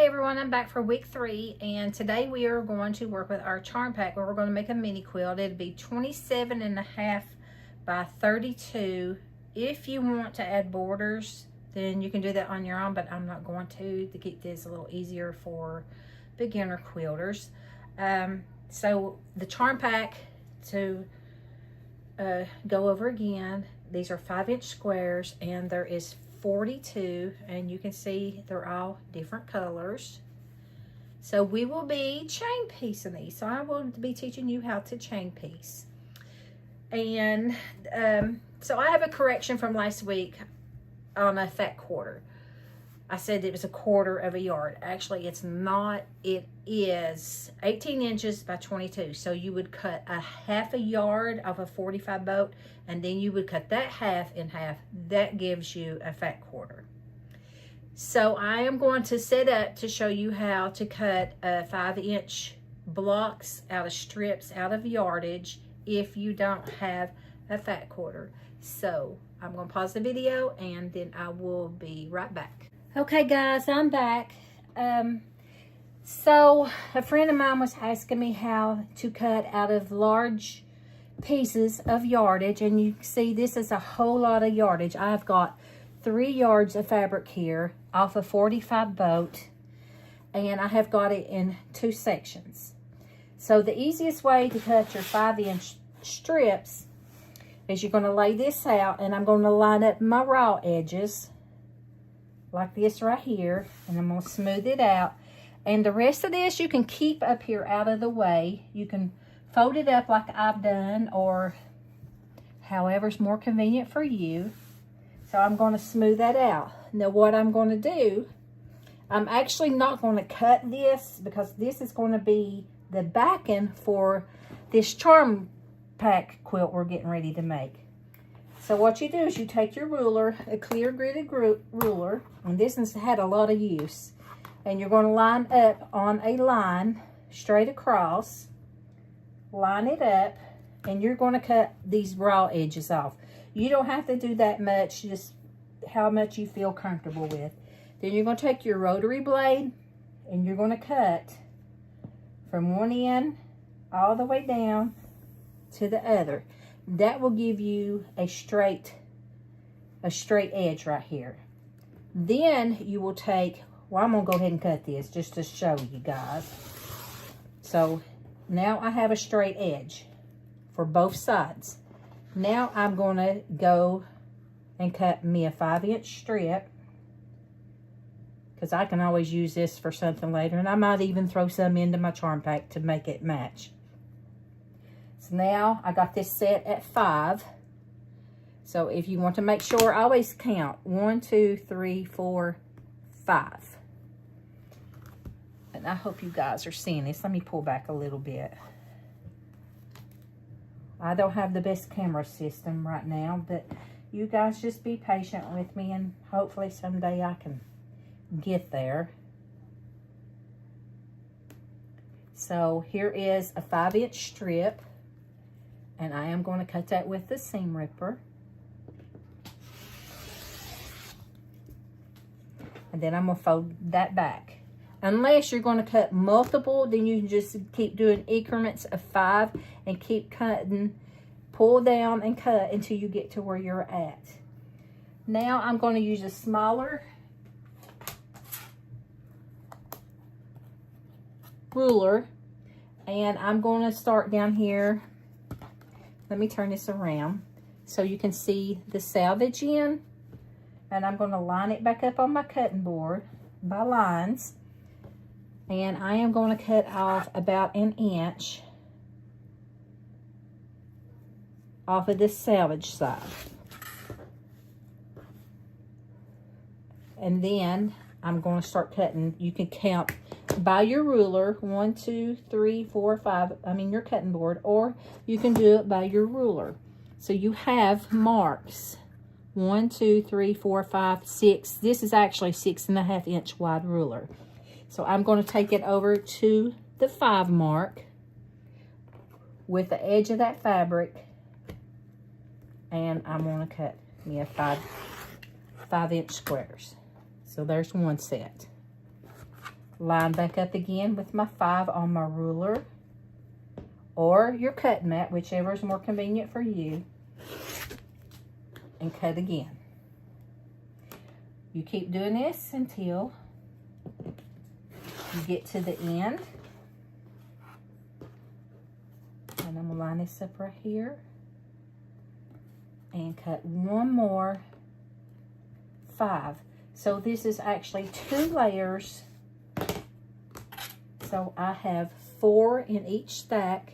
everyone, I'm back for week 3, and today we are going to work with our charm pack where we're going to make a mini quilt. It'll be 27.5 by 32. If you want to add borders, then you can do that on your own, but I'm not going to keep this a little easier for beginner quilters. So the charm pack, to go over again, these are 5-inch squares, and there is 42, and you can see they're all different colors. So we will be chain piecing these. So I will be teaching you how to chain piece. And so I have a correction from last week on a fat quarter. I said it was 1/4 of a yard. Actually, it's not. It is 18 inches by 22. So you would cut a 1/2 a yard of a 45 boat, and then you would cut that half in half. That gives you a fat quarter. So I am going to set up to show you how to cut 5-inch blocks out of strips out of yardage if you don't have a fat quarter. So I'm going to pause the video and then I will be right back. Okay guys, I'm back. So a friend of mine was asking me how to cut out of large pieces of yardage, and you see this is a whole lot of yardage. I've got 3 yards of fabric here off a 45 boat, and I have got it in 2 sections. So the easiest way to cut your 5-inch strips is you're going to lay this out, and I'm going to line up my raw edges like this right here, and I'm going to smooth it out. And the rest of this you can keep up here out of the way. You can fold it up like I've done, or however's more convenient for you. So I'm going to smooth that out. Now what I'm going to do, I'm actually not going to cut this because this is going to be the backing for this charm pack quilt we're getting ready to make. So what you do is you take your ruler, a clear gridded ruler, and this has had a lot of use, and you're going to line up on a line straight across, line it up, and you're going to cut these raw edges off. You don't have to do that much, just how much you feel comfortable with. Then you're going to take your rotary blade and you're going to cut from one end all the way down to the other. That will give you a straight edge right here. Then you will take, well, I'm going to go ahead and cut this just to show you guys. So now I have a straight edge for both sides. Now I'm going to go and cut me a 5-inch strip, because I can always use this for something later, and I might even throw some into my charm pack to make it match. So now I got this set at 5. So if you want to make sure, always count 1, 2, 3, 4, 5. And I hope you guys are seeing this. Let me pull back a little bit. I don't have the best camera system right now, but you guys just be patient with me, and hopefully someday I can get there. So here is a 5-inch strip, and I am going to cut that with the seam ripper. And then I'm going to fold that back. Unless you're going to cut multiple, then you can just keep doing increments of 5 and keep cutting, pull down and cut until you get to where you're at. Now I'm going to use a smaller ruler, and I'm going to start down here. Let me turn this around so you can see the selvage end, and I'm going to line it back up on my cutting board by lines, and I am going to cut off about 1 inch off of this selvage side. And then I'm going to start cutting. You can count by your ruler, 1, 2, 3, 4, 5, I mean your cutting board, or you can do it by your ruler. So you have marks 1, 2, 3, 4, 5, 6. This is actually 6.5 inch wide ruler. So I'm going to take it over to the 5 mark with the edge of that fabric, and I'm going to cut me a 5-inch squares. So there's one set. line back up again with my 5 on my ruler or your cut mat, whichever is more convenient for you, and cut again. You keep doing this until you get to the end. And I'm gonna line this up right here and cut one more 5. So this is actually 2 layers. So I have 4 in each stack.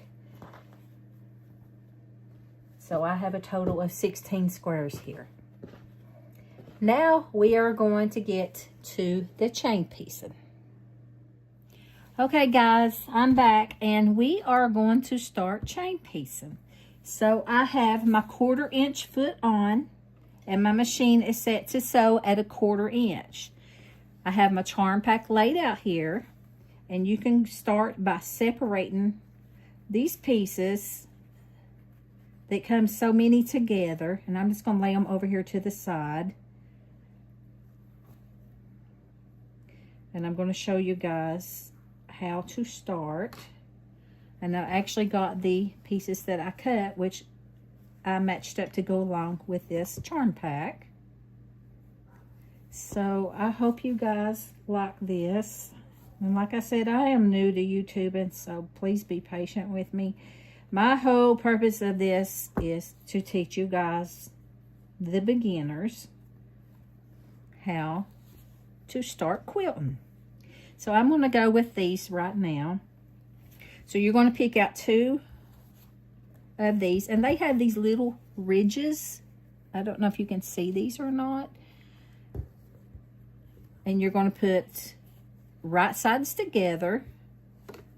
So I have a total of 16 squares here. Now we are going to get to the chain piecing. Okay guys, I'm back and we are going to start chain piecing. So I have my 1/4 inch foot on and my machine is set to sew at a 1/4 inch. I have my charm pack laid out here, and you can start by separating these pieces that come so many together, and I'm just going to lay them over here to the side. And I'm going to show you guys how to start. And I actually got the pieces that I cut, which I matched up to go along with this charm pack. So I hope you guys like this. And like I said, I am new to YouTubing, so please be patient with me. My whole purpose of this is to teach you guys, the beginners, how to start quilting. So I'm going to go with these right now. So you're going to pick out 2 of these, and they have these little ridges. I don't know if you can see these or not. And you're going to put right sides together.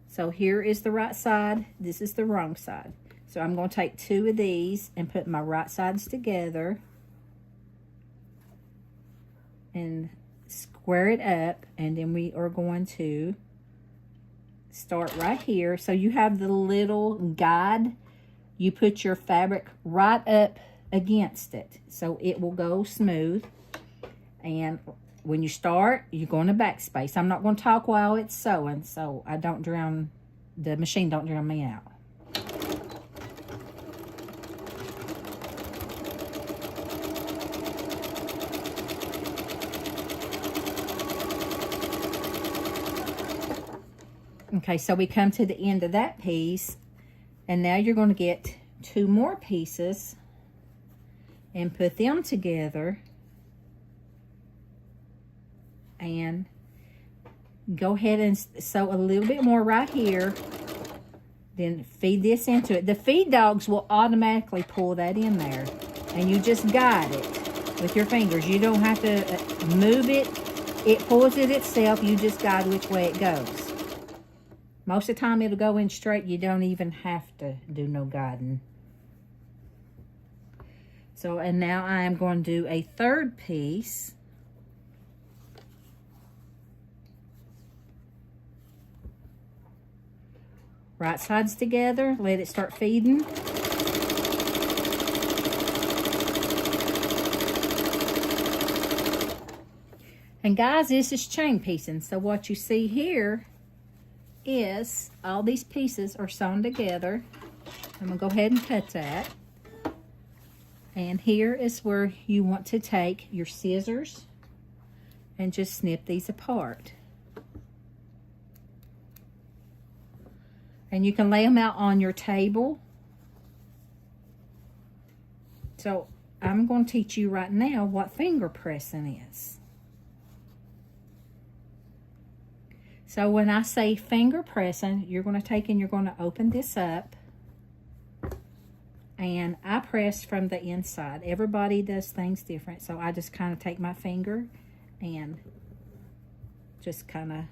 So here is the right side, this is the wrong side. So I'm going to take 2 of these and put my right sides together and square it up, and then we are going to start right here. So you have the little guide. You put your fabric right up against it so it will go smooth. And when you start, you're going to backspace. I'm not going to talk while it's sewing, so I don't drown, the machine don't drown me out. Okay, so we come to the end of that piece, and now you're going to get 2 more pieces and put them together. And go ahead and sew a little bit more right here. Then feed this into it. The feed dogs will automatically pull that in there. And you just guide it with your fingers. You don't have to move it. It pulls it itself. You just guide which way it goes. Most of the time it'll go in straight. You don't even have to do no guiding. So, and now I am going to do a 3rd piece. Right sides together, let it start feeding. And guys, this is chain piecing. So what you see here is all these pieces are sewn together. I'm gonna go ahead and cut that. And here is where you want to take your scissors and just snip these apart. And you can lay them out on your table. So I'm going to teach you right now what finger pressing is. So when I say finger pressing, you're going to take and you're going to open this up. And I press from the inside. Everybody does things different. So I just kind of take my finger and just kind of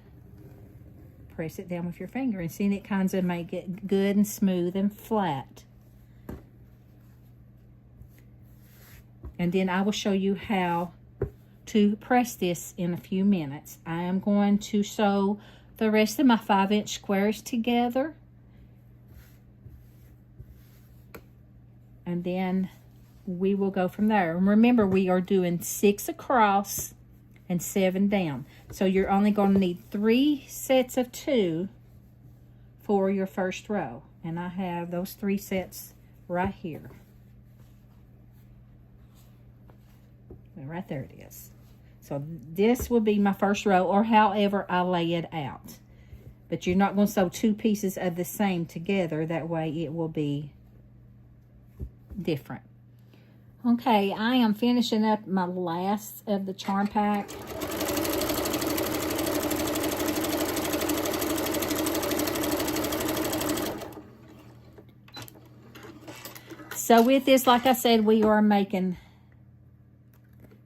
press it down with your finger, and see, it kind of make it good and smooth and flat. And then I will show you how to press this in a few minutes. I am going to sew the rest of my 5-inch squares together, and then we will go from there. And remember, we are doing 6 across and 7 down. So you're only going to need 3 sets of 2 for your first row. And I have those 3 sets right here. Right there it is. So this will be my first row, or however I lay it out. But you're not going to sew 2 pieces of the same together. That way it will be different. Okay, I am finishing up my last of the charm pack. So with this, like I said, we are making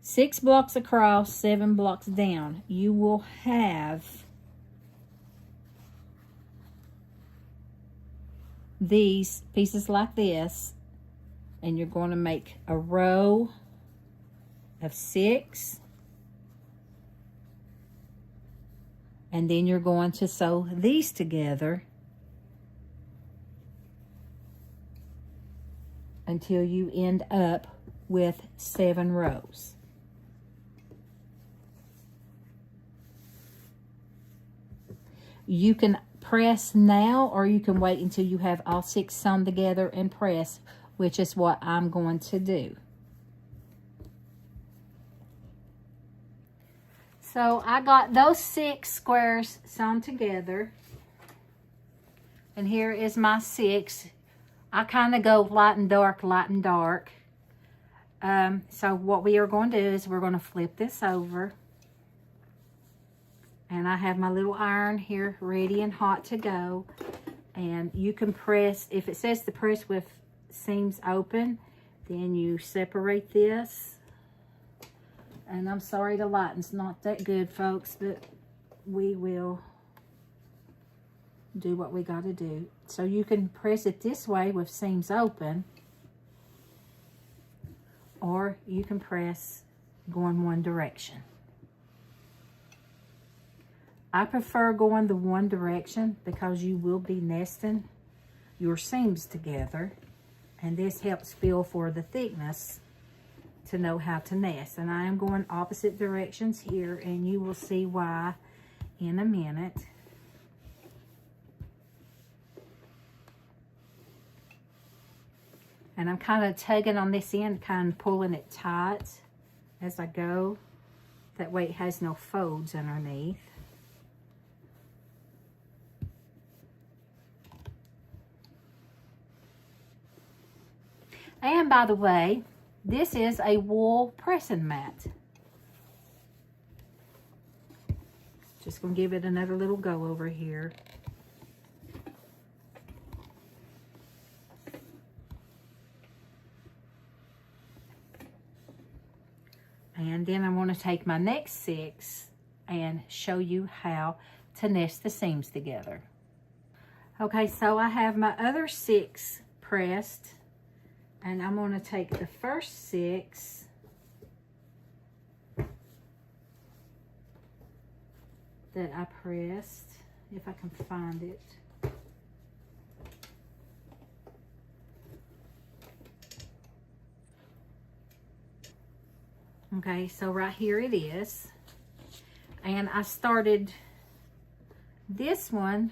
6 blocks across, 7 blocks down. You will have these pieces like this, and you're going to make a row of 6, and then you're going to sew these together until you end up with 7 rows. You can press now, or you can wait until you have all 6 sewn together and press, which is what I'm going to do. So I got those 6 squares sewn together, and here is my 6. I kind of go light and dark, light and dark. So what we are going to do is we're going to flip this over. And I have my little iron here ready and hot to go. And you can press, if it says to press with seams open, then you separate this. And I'm sorry the lighting's not that good, folks, but we will do what we got to do. So you can press it this way with seams open, or you can press going one direction. I prefer going the one direction because you will be nesting your seams together, and this helps feel for the thickness to know how to nest. And I am going opposite directions here, and you will see why in a minute. And I'm kind of tugging on this end, kind of pulling it tight as I go. That way it has no folds underneath. And by the way, this is a wool pressing mat. Just gonna give it another little go over here. And then I'm gonna take my next 6 and show you how to nest the seams together. Okay, so I have my other 6 pressed. And I'm going to take the first 6 that I pressed, if I can find it. Okay, so right here it is. And I started this one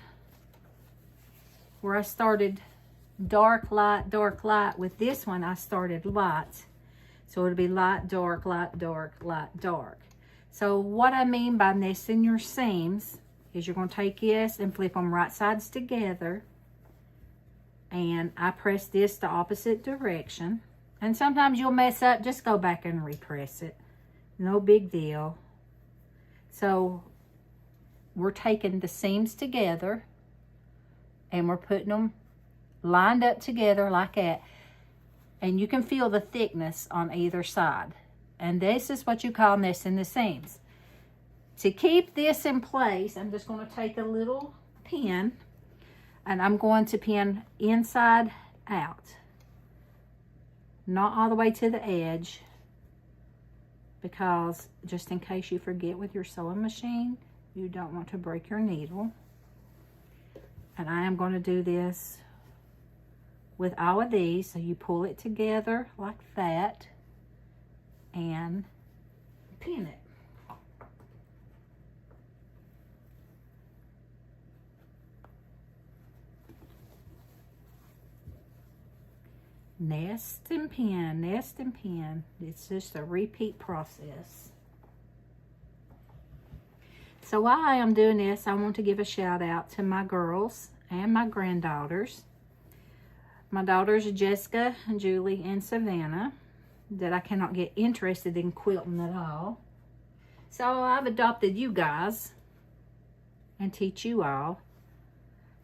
where I started dark, light, dark, light. With this one, I started light. So it'll be light, dark, light, dark, light, dark. So what I mean by nesting your seams is you're going to take this and flip them right sides together. And I press this the opposite direction. And sometimes you'll mess up. Just go back and repress it. No big deal. So we're taking the seams together and we're putting them lined up together like that, and you can feel the thickness on either side. And this is what you call nesting the seams. To keep this in place, I'm just going to take a little pin and I'm going to pin inside out, not all the way to the edge, because just in case you forget with your sewing machine, you don't want to break your needle. And I am going to do this with all of these. So you pull it together like that and pin it. nest and pin, nest and pin. It's just a repeat process. So while I am doing this, I want to give a shout out to my girls and my granddaughters. My daughters Jessica, Julie, and Savannah, that I cannot get interested in quilting at all. So I've adopted you guys and teach you all.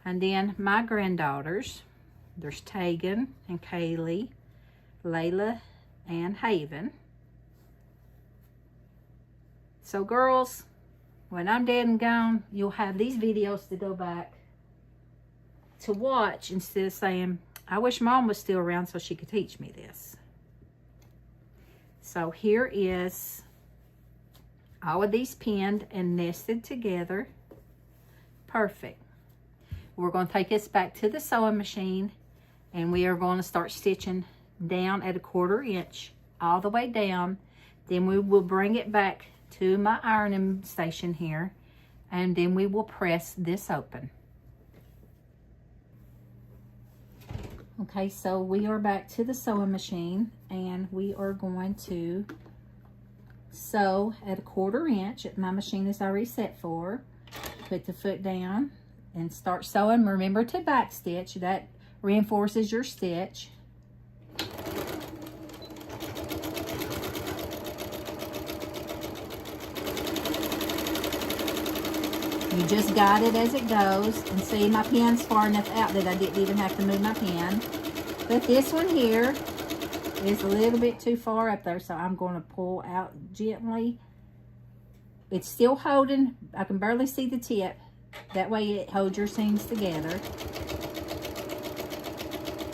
And then my granddaughters, there's Tegan and Kaylee, Layla, and Haven. So girls, when I'm dead and gone, you'll have these videos to go back to watch instead of saying, I wish Mom was still around so she could teach me this. So here is all of these pinned and nested together. Perfect. We're going to take this back to the sewing machine and we are going to start stitching down at 1/4 inch all the way down. Then we will bring it back to my ironing station here and then we will press this open. Okay, so we are back to the sewing machine and we are going to sew at 1/4 inch. My machine is already set for. Put the foot down and start sewing. Remember to back stitch. That reinforces your stitch. You just guide it as it goes. And see, my pin's far enough out that I didn't even have to move my pin. But this one here is a little bit too far up there, so I'm going to pull out gently. It's still holding. I can barely see the tip. That way it holds your seams together.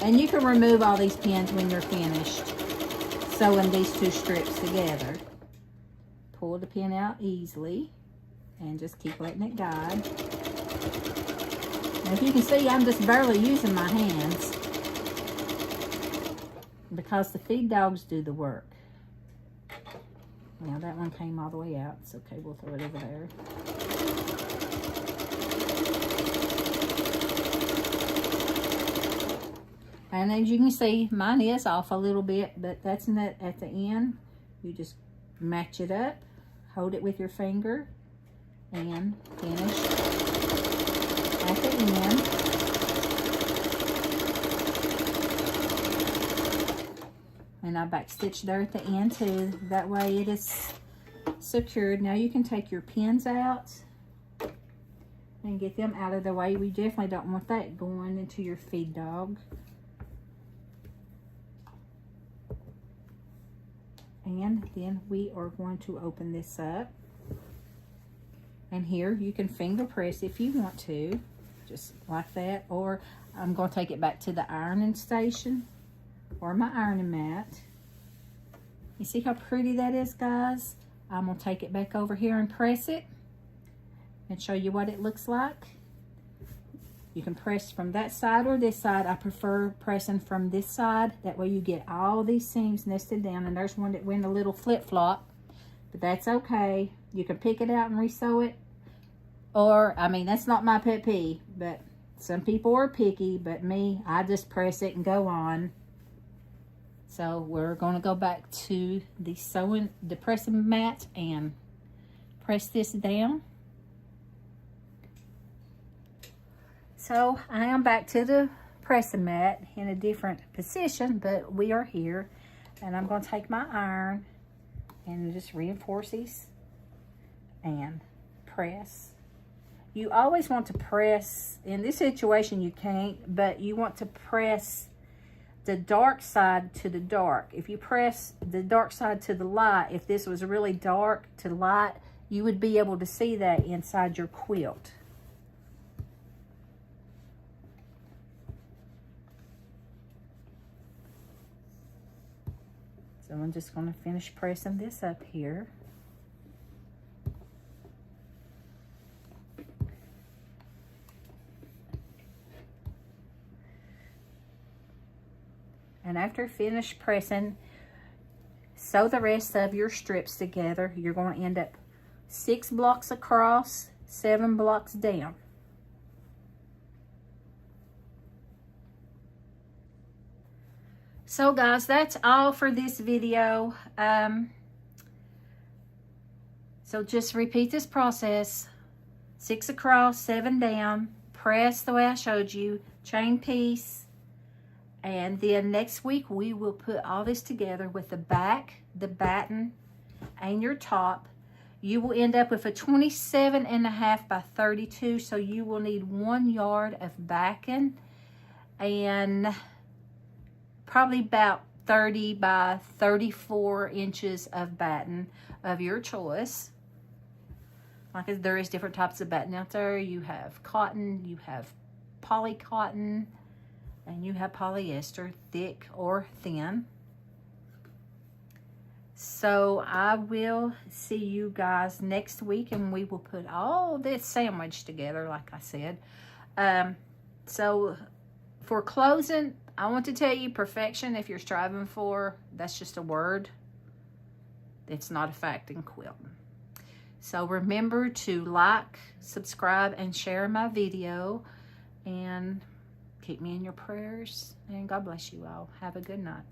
And you can remove all these pins when you're finished sewing these two strips together. Pull the pin out easily and just keep letting it guide. Now, if you can see, I'm just barely using my hands because the feed dogs do the work. Now that one came all the way out. It's okay, we'll throw it over there. And as you can see, mine is off a little bit, but that's not at the end. You just match it up, hold it with your finger, and finish at the end. And I back stitch there at the end too. That way it is secured. Now you can take your pins out and get them out of the way. We definitely don't want that going into your feed dog. And then we are going to open this up. And here you can finger press if you want to, just like that. Or I'm going to take it back to the ironing station or my ironing mat. You see how pretty that is, guys? I'm going to take it back over here and press it and show you what it looks like. You can press from that side or this side. I prefer pressing from this side. That way you get all these seams nested down. And there's one that went a little flip-flop, but that's okay. You can pick it out and resew it. Or, I mean, that's not my pet peeve, but some people are picky, but me, I just press it and go on. So we're going to go back to the pressing mat and press this down. So I am back to the pressing mat in a different position, but we are here. And I'm going to take my iron and just reinforce these and press. You always want to press, in this situation you can't, but you want to press the dark side to the dark. If you press the dark side to the light, if this was really dark to light, you would be able to see that inside your quilt. So I'm just going to finish pressing this up here. And after finish pressing, sew the rest of your strips together. You're going to end up 6 blocks across, 7 blocks down. So guys, that's all for this video. So just repeat this process. 6 across, 7 down, press the way I showed you, chain piece, and then next week we will put all this together with the back, the batten, and your top. You will end up with a 27.5 by 32, so you will need 1 yard of backing and probably about 30 by 34 inches of batten of your choice. Like, there is different types of batten out there. You have cotton, you have poly cotton, and you have polyester, thick or thin. So I will see you guys next week, and we will put all this sandwich together, like I said. So for closing, I want to tell you, perfection, if you're striving for, that's just a word. It's not a fact in quilting. So remember to like, subscribe, and share my video. And keep me in your prayers. And God bless you all. Have a good night.